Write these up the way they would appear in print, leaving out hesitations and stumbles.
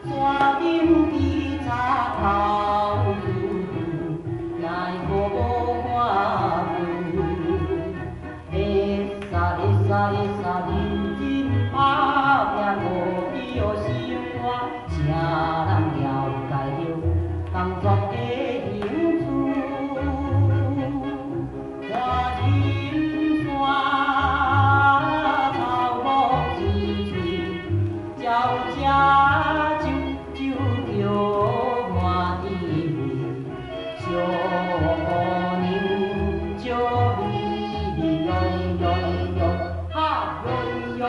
山顶比茶头奈何无看会使认真打拼，无必要生活，请人了解着工作的兴趣。看金山草木萋萋，鸟只啾啾叫满天飞，小牛叫咪咪喲喲喲，哈喲喲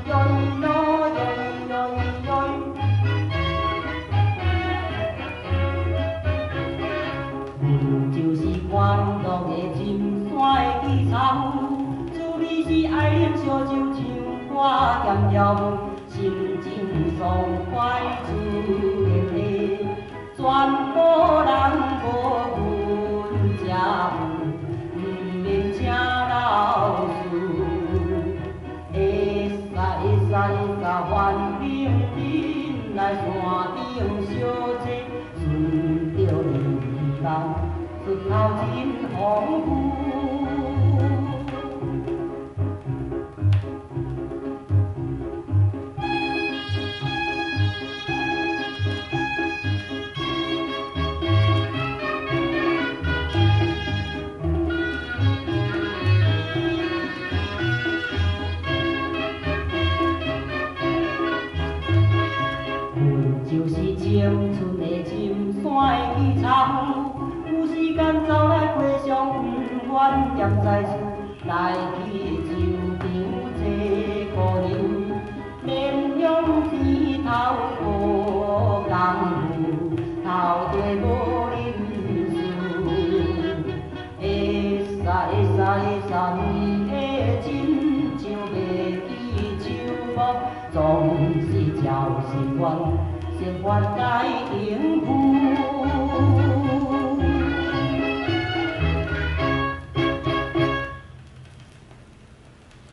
喲喲喲喲喲。阮就是关东的金山的奇草，滋味是爱啉烧酒，唱歌咸跳舞，心情爽快自然的，全部人无分吃富，毋免请老师。会使范冰冰来山顶小坐，顺着日头，出头真丰富。就是青春的深山奇草，有时间走来回想，不愿念在厝，来去树场坐苦牛，面向天头无工夫，头地无认输，会使美的亲像袂记树木，总是照习惯。生活该应付。